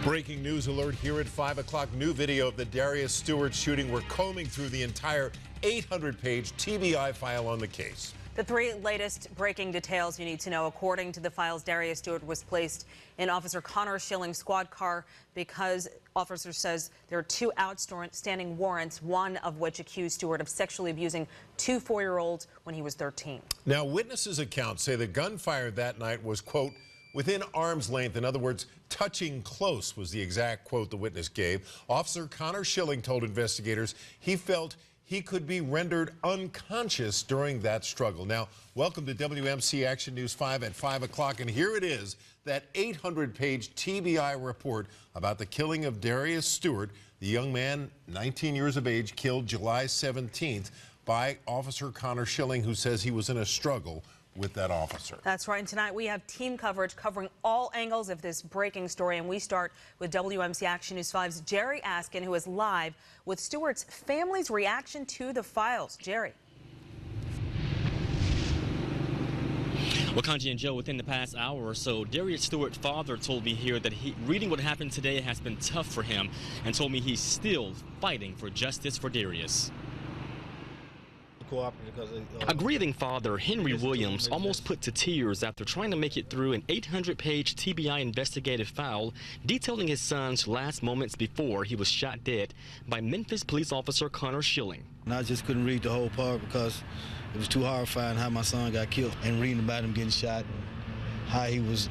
Breaking news alert here at 5 o'clock. New video of the Darrius Stewart shooting. We're combing through the entire 800-page TBI file on the case. The three latest breaking details you need to know. According to the files, Darrius Stewart was placed in Officer Connor Schilling's squad car because officer says there are two outstanding warrants, one of which accused Stewart of sexually abusing two 4-year-olds when he was 13. Now, witnesses' accounts say the gunfire that night was, quote, within arm's length. In other words, touching close was the exact quote the witness gave. Officer Connor Schilling told investigators he felt he could be rendered unconscious during that struggle. Now, welcome to WMC Action News 5 at 5 o'clock, and here it is, that 800-page TBI report about the killing of Darrius Stewart, the young man, 19 years of age, killed July 17th by Officer Connor Schilling, who says he was in a struggle with that officer. That's right. And tonight we have team coverage covering all angles of this breaking story. And we start with WMC Action News 5's Jerry Askin, who is live with Stewart's family's reaction to the files. Jerry. Well, Kanji and Joe, within the past hour or so, Darrius Stewart's father told me here that reading what happened today has been tough for him, and told me he's still fighting for justice for Darrius. A grieving father, Henry Williams, almost put to tears after trying to make it through an 800-page TBI investigative file detailing his son's last moments before he was shot dead by Memphis police officer Connor Schilling. And I just couldn't read the whole part because it was too horrifying how my son got killed, and reading about him getting shot and how he was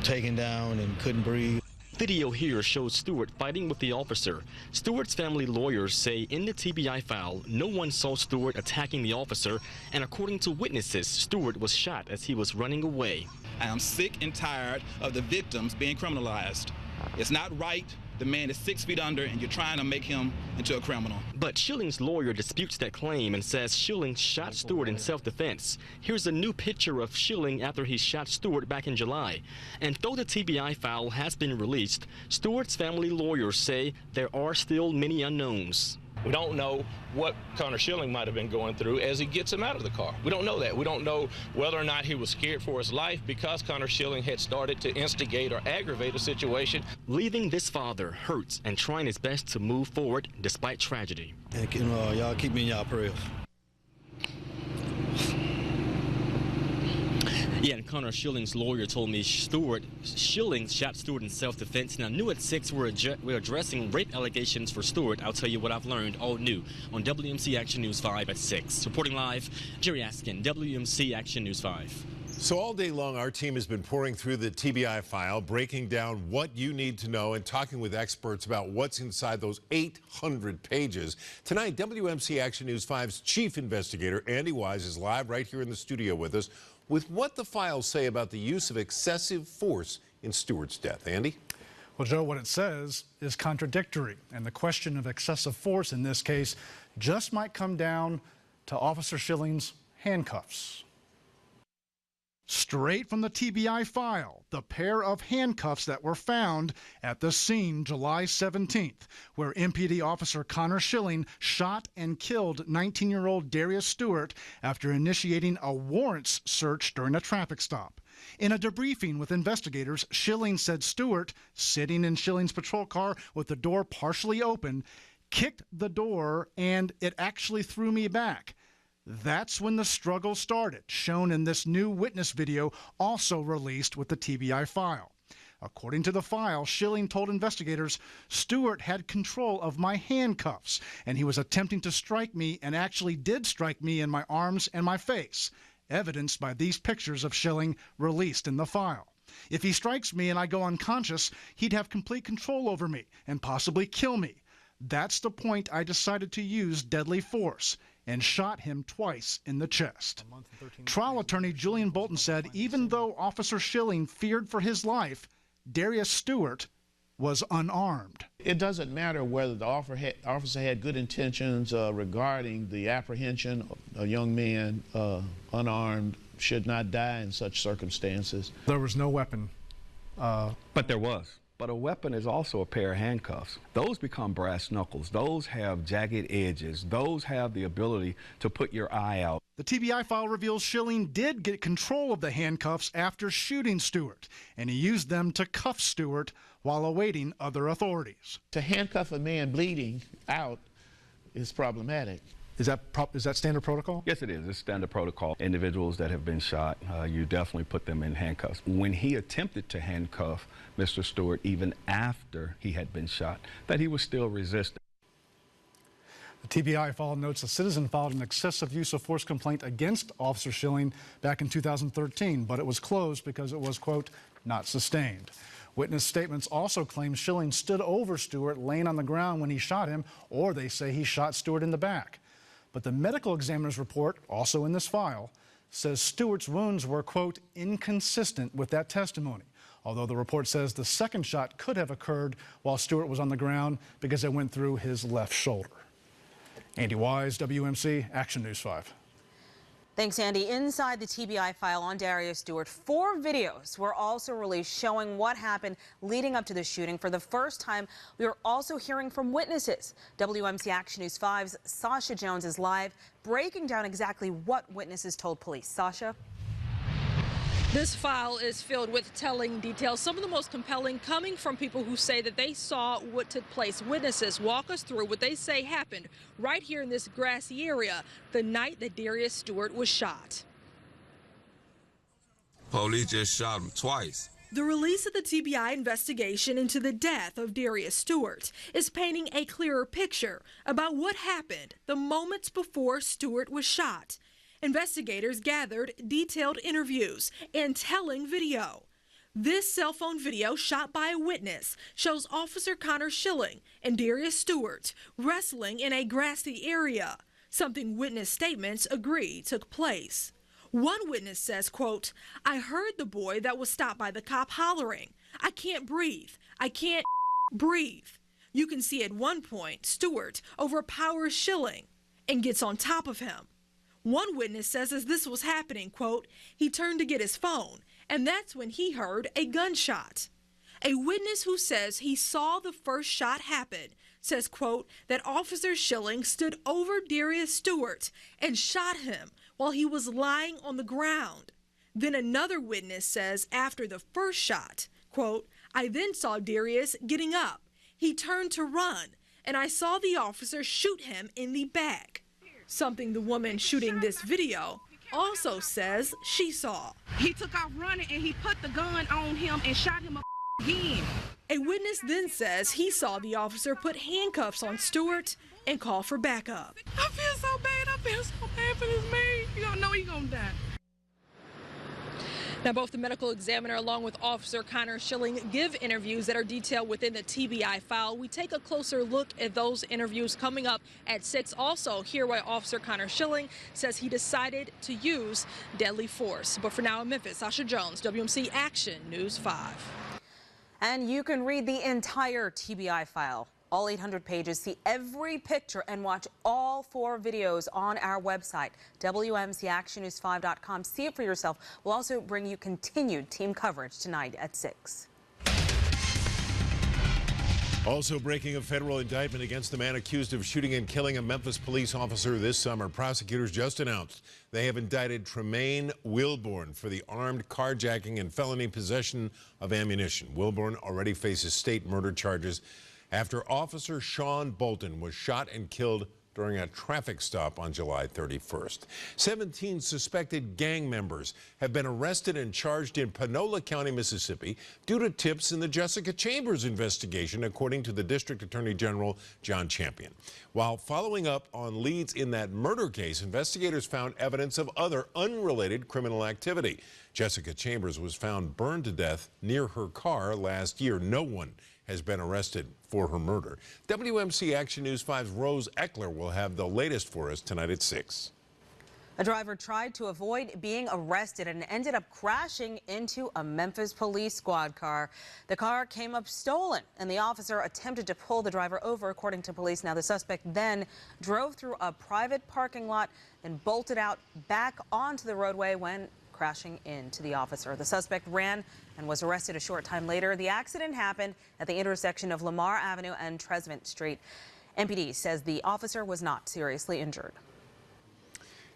taken down and couldn't breathe. Video here shows Stewart fighting with the officer. Stewart's family lawyers say in the TBI file, no one saw Stewart attacking the officer, and according to witnesses, Stewart was shot as he was running away. I am sick and tired of the victims being criminalized. It's not right. The man is 6 feet under, and you're trying to make him into a criminal. But Schilling's lawyer disputes that claim and says Schilling shot Stewart in self-defense. Here's a new picture of Schilling after he shot Stewart back in July. And though the TBI file has been released, Stewart's family lawyers say there are still many unknowns. We don't know what Connor Schilling might have been going through as he gets him out of the car. We don't know that. We don't know whether or not he was scared for his life because Connor Schilling had started to instigate or aggravate a situation. Leaving this father hurts and trying his best to move forward despite tragedy. And y'all keep me in y'all prayers. Yeah, and Connor Schilling's lawyer told me Schilling shot Stewart in self-defense. Now, new at 6, we're addressing rape allegations for Stewart. I'll tell you what I've learned, all new, on WMC Action News 5 at 6. Reporting live, Jerry Askin, WMC Action News 5. So all day long, our team has been pouring through the TBI file, breaking down what you need to know and talking with experts about what's inside those 800 pages. Tonight, WMC Action News 5's chief investigator, Andy Wise, is live right here in the studio with us with what the files say about the use of excessive force in Stewart's death. Andy? Well, Joe, what it says is contradictory, and the question of excessive force in this case just might come down to Officer Schilling's handcuffs. Straight from the TBI file, the pair of handcuffs that were found at the scene July 17th, where MPD officer Connor Schilling shot and killed 19-year-old Darrius Stewart after initiating a warrants search during a traffic stop. In a debriefing with investigators, Schilling said Stewart, sitting in Schilling's patrol car with the door partially open, kicked the door and it actually threw me back. That's when the struggle started, shown in this new witness video also released with the TBI file. According to the file, Schilling told investigators Stewart had control of my handcuffs, and he was attempting to strike me and actually did strike me in my arms and my face, evidenced by these pictures of Schilling released in the file. If he strikes me and I go unconscious, he'd have complete control over me and possibly kill me. That's the point I decided to use deadly force and shot him twice in the chest. Trial attorney Julian Bolton said even though Officer Schilling feared for his life, Darrius Stewart was unarmed. It doesn't matter whether the officer had good intentions regarding the apprehension. A young man, unarmed, should not die in such circumstances. There was no weapon. But there was. But a weapon is also a pair of handcuffs. Those become brass knuckles. Those have jagged edges. Those have the ability to put your eye out. The TBI file reveals Schilling did get control of the handcuffs after shooting Stewart, and he used them to cuff Stewart while awaiting other authorities. To handcuff a man bleeding out is problematic. Is that standard protocol? Yes, it is. It's standard protocol. Individuals that have been shot, you definitely put them in handcuffs. When he attempted to handcuff Mr. Stewart, even after he had been shot, that he was still resisting. The TBI file notes a citizen filed an excessive use of force complaint against Officer Schilling back in 2013, but it was closed because it was, quote, not sustained. Witness statements also claim Schilling stood over Stewart laying on the ground when he shot him, or they say he shot Stewart in the back. But the medical examiner's report, also in this file, says Stewart's wounds were, quote, inconsistent with that testimony, although the report says the second shot could have occurred while Stewart was on the ground because it went through his left shoulder. Andy Wise, WMC Action News 5. Thanks, Andy. Inside the TBI file on Darrius Stewart, 4 videos were also released showing what happened leading up to the shooting. For the first time, we are also hearing from witnesses. WMC Action News 5's Sasha Jones is live, breaking down exactly what witnesses told police. Sasha? This file is filled with telling details, some of the most compelling coming from people who say that they saw what took place. Witnesses walk us through what they say happened right here in this grassy area the night that Darrius Stewart was shot. Police just shot him twice. The release of the TBI investigation into the death of Darrius Stewart is painting a clearer picture about what happened the moments before Stewart was shot. Investigators gathered detailed interviews and telling video. This cell phone video shot by a witness shows Officer Connor Schilling and Darrius Stewart wrestling in a grassy area, something witness statements agree took place. One witness says, quote, I heard the boy that was stopped by the cop hollering, I can't breathe, I can't breathe. You can see at one point Stewart overpowers Schilling and gets on top of him. One witness says as this was happening, quote, he turned to get his phone, and that's when he heard a gunshot. A witness who says he saw the first shot happen says, quote, that Officer Schilling stood over Darrius Stewart and shot him while he was lying on the ground. Then another witness says after the first shot, quote, I then saw Darrius getting up. He turned to run, and I saw the officer shoot him in the back. Something the woman shooting this video also says she saw. He took off running and he put the gun on him and shot him again. A witness then says he saw the officer put handcuffs on Stewart and call for backup. I feel so bad. I feel so bad for this man. You don't know he's gonna die. Now, both the medical examiner along with Officer Connor Schilling give interviews that are detailed within the TBI file. We take a closer look at those interviews coming up at 6. Also, hear why Officer Connor Schilling says he decided to use deadly force. But for now in Memphis, Sasha Jones, WMC Action News 5. And you can read the entire TBI file, all 800 pages, see every picture, and watch all 4 videos on our website, WMCActionNews5.com. See it for yourself. We'll also bring you continued team coverage tonight at 6. Also breaking, a federal indictment against the man accused of shooting and killing a Memphis police officer this summer. Prosecutors just announced they have indicted Tremaine Wilborn for the armed carjacking and felony possession of ammunition. Wilborn already faces state murder charges after Officer Sean Bolton was shot and killed during a traffic stop on July 31st. 17 suspected gang members have been arrested and charged in Panola County, Mississippi, due to tips in the Jessica Chambers investigation, according to the District Attorney General John Champion. While following up on leads in that murder case, investigators found evidence of other unrelated criminal activity. Jessica Chambers was found burned to death near her car last year. No one has been arrested for her murder. WMC Action News 5's Rose Eckler will have the latest for us tonight at 6. A driver tried to avoid being arrested and ended up crashing into a Memphis police squad car. The car came up stolen, and the officer attempted to pull the driver over, according to police. Now, the suspect then drove through a private parking lot and bolted out back onto the roadway when crashing into the officer. The suspect ran and was arrested a short time later. The accident happened at the intersection of Lamar Avenue and Trezevant Street. MPD says the officer was not seriously injured.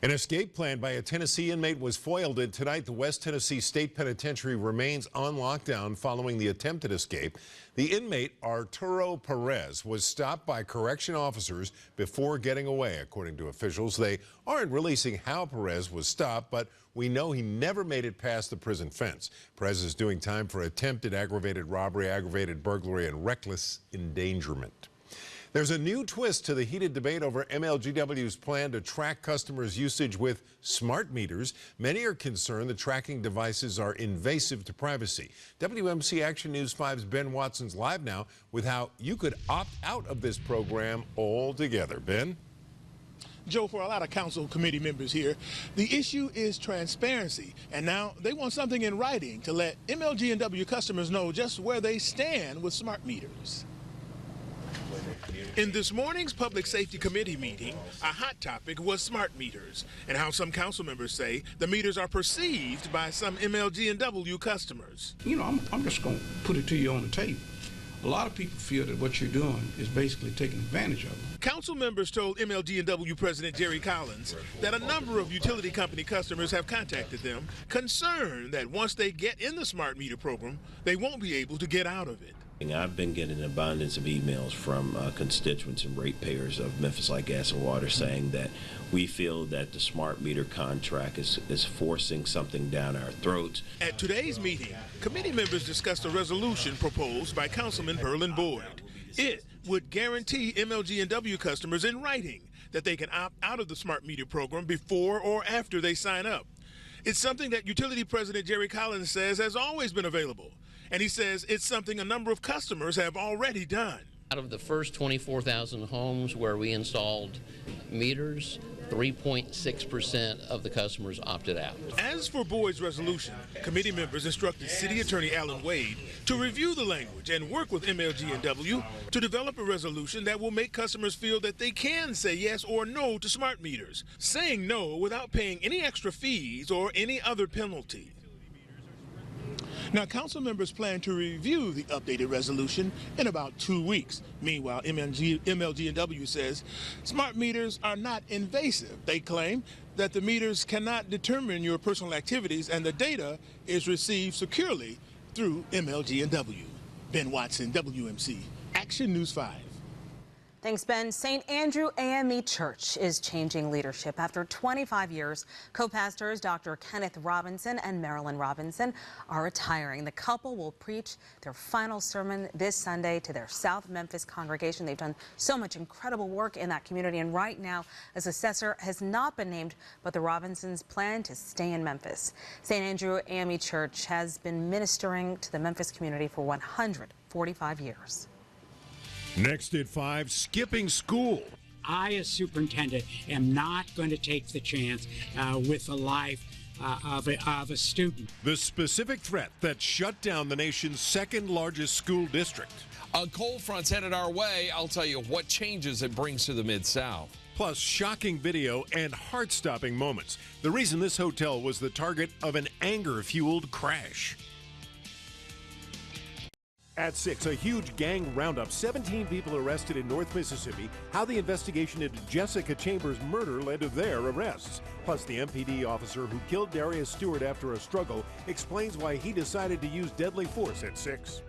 An escape plan by a Tennessee inmate was foiled, and tonight the West Tennessee State Penitentiary remains on lockdown following the attempted escape. The inmate, Arturo Perez, was stopped by correction officers before getting away, according to officials. They aren't releasing how Perez was stopped, but we know he never made it past the prison fence. Perez is doing time for attempted aggravated robbery, aggravated burglary, and reckless endangerment. There's a new twist to the heated debate over MLGW's plan to track customers' usage with smart meters. Many are concerned the tracking devices are invasive to privacy. WMC Action News 5's Ben Watson's live now with how you could opt out of this program altogether. Ben? Joe, for a lot of council committee members here, the issue is transparency. And now they want something in writing to let MLG&W customers know just where they stand with smart meters. In this morning's Public Safety Committee meeting, a hot topic was smart meters and how some council members say the meters are perceived by some MLG&W customers. You know, I'm just going to put it to you on the table. A lot of people feel that what you're doing is basically taking advantage of them. Council members told MLG&W President Jerry Collins that a number of utility company customers have contacted them, concerned that once they get in the smart meter program, they won't be able to get out of it. I've been getting an abundance of emails from constituents and ratepayers of Memphis Light, Gas, and Water saying that we feel that the smart meter contract is forcing something down our throats. At today's meeting, committee members discussed a resolution proposed by Councilman Berlin Boyd. It would guarantee MLG&W customers in writing that they can opt out of the smart meter program before or after they sign up. It's something that Utility President Jerry Collins says has always been available. And he says it's something a number of customers have already done. Out of the first 24,000 homes where we installed meters, 3.6% of the customers opted out. As for Boyd's resolution, committee members instructed City Attorney Alan Wade to review the language and work with MLG&W to develop a resolution that will make customers feel that they can say yes or no to smart meters, saying no without paying any extra fees or any other penalty. Now, council members plan to review the updated resolution in about 2 weeks. Meanwhile, MLG&W says smart meters are not invasive. They claim that the meters cannot determine your personal activities and the data is received securely through MLG&W. Ben Watson, WMC Action News 5. Thanks, Ben. St. Andrew AME Church is changing leadership. After 25 years, co-pastors Dr. Kenneth Robinson and Marilyn Robinson are retiring. The couple will preach their final sermon this Sunday to their South Memphis congregation. They've done so much incredible work in that community, and right now a successor has not been named, but the Robinsons plan to stay in Memphis. St. Andrew AME Church has been ministering to the Memphis community for 145 years. Next at 5, skipping school. I, as superintendent, am not going to take the chance with the life of a student. The specific threat that shut down the nation's second largest school district. A cold front's headed our way. I'll tell you what changes it brings to the Mid-South. Plus, shocking video and heart-stopping moments. The reason this hotel was the target of an anger-fueled crash. At 6, a huge gang roundup. 17 people arrested in North Mississippi. How the investigation into Jessica Chambers' murder led to their arrests. Plus, the MPD officer who killed Darrius Stewart after a struggle explains why he decided to use deadly force at 6.